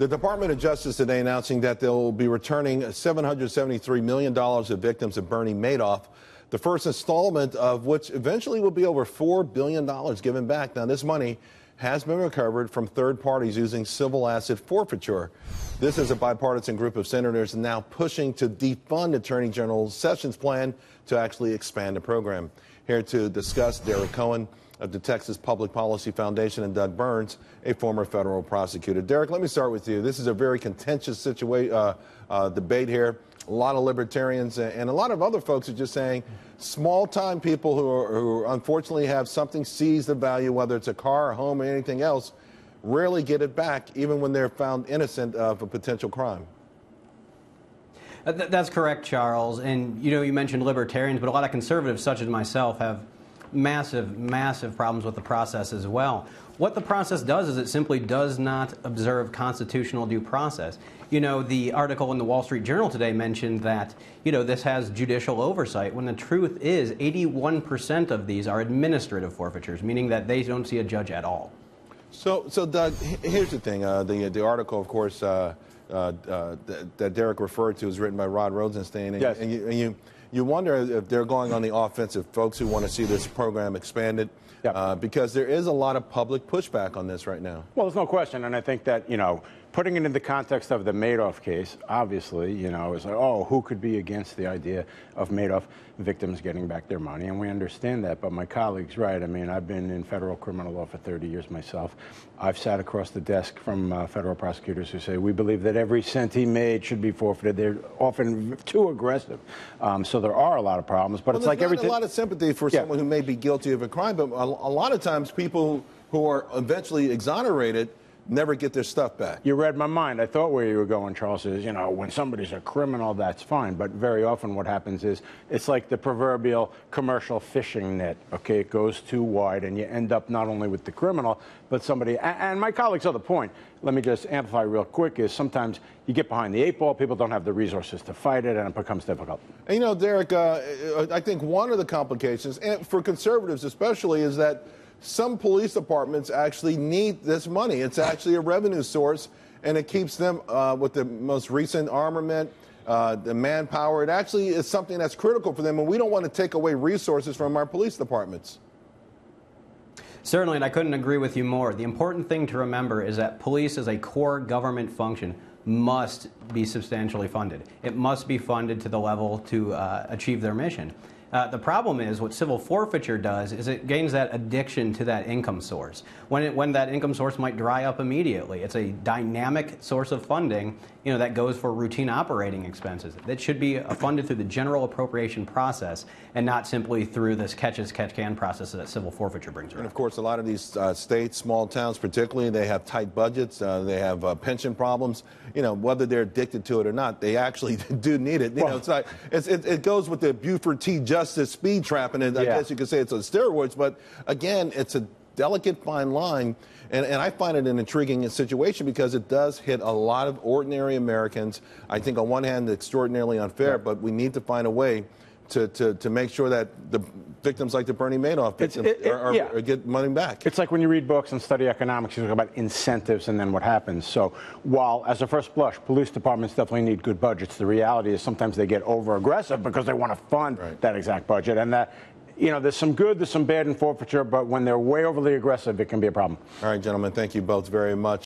The Department of Justice today announcing that they'll be returning $773 million to victims of Bernie Madoff, the first installment of which eventually will be over $4 billion given back. Now, this money has been recovered from third parties using civil asset forfeiture. This is a bipartisan group of senators now pushing to defund Attorney General Sessions' plan to actually expand the program. Here to discuss, Derek Cohen of the Texas Public Policy Foundation and Doug Burns, a former federal prosecutor. Derek, let me start with you. This is a very contentious debate here. A lot of libertarians and a lot of other folks are just saying small-time people who unfortunately have something seized of value, whether it's a car, a home, or anything else, rarely get it back, even when they're found innocent of a potential crime. That's correct, Charles. And, you mentioned libertarians, but a lot of conservatives, such as myself, have massive problems with the process as well. What the process does is it simply does not observe constitutional due process. The article in the Wall Street Journal today mentioned that, this has judicial oversight, when the truth is 81% of these are administrative forfeitures, meaning that they don't see a judge at all. So Doug, here's the thing. The article, of course, that Derek referred to is written by Rod Rosenstein. And, yes. And you wonder if they're going on the offensive, folks who want to see this program expanded, because there is a lot of public pushback on this right now. Well, there's no question, and I think that, putting it in the context of the Madoff case, obviously, it's like, oh, who could be against the idea of Madoff victims getting back their money? And we understand that, but my colleague's right. I mean, I've been in federal criminal law for 30 years myself. I've sat across the desk from federal prosecutors who say, we believe that every cent he made should be forfeited. They're often too aggressive. So there are a lot of problems, but it's like everything. There's a lot of sympathy for someone who may be guilty of a crime, but a lot of times people who are eventually exonerated never get their stuff back. You read my mind. I thought where you were going, Charles, is, when somebody's a criminal, that's fine. But very often what happens is it's like the proverbial commercial fishing net, okay? It goes too wide, and you end up not only with the criminal, but somebody. And my colleague's other point, let me just amplify real quick, is sometimes you get behind the eight ball, people don't have the resources to fight it, and it becomes difficult. And, Derek, I think one of the complications, and for conservatives especially, is that some police departments actually need this money. It's actually a revenue source, and it keeps them with the most recent armament, the manpower. It actually is something that's critical for them, and we don't want to take away resources from our police departments. Certainly, and I couldn't agree with you more. The important thing to remember is that police as a core government function must be substantially funded. It must be funded to the level to achieve their mission. The problem is what civil forfeiture does is it gains that addiction to that income source. When that income source might dry up immediately, it's a dynamic source of funding, that goes for routine operating expenses. That should be funded through the general appropriation process and not simply through this catch-as-catch-can process that civil forfeiture brings around. And of course, a lot of these states, small towns particularly, they have tight budgets. They have pension problems. Whether they're addicted to it or not, they actually do need it. It goes with the Buford T. Justice speed trap, and I guess you could say it's on steroids. But again, it's a delicate fine line, and I find it an intriguing situation because it does hit a lot of ordinary Americans. I think on one hand, extraordinarily unfair, but we need to find a way to make sure that the victims like the Bernie Madoff get money back. It's like when you read books and study economics, you talk about incentives and then what happens. So while, as a first blush, police departments definitely need good budgets, the reality is sometimes they get over-aggressive because they want to fund that exact budget. And that, there's some good, there's some bad in forfeiture, but when they're way overly aggressive, it can be a problem. All right, gentlemen, thank you both very much.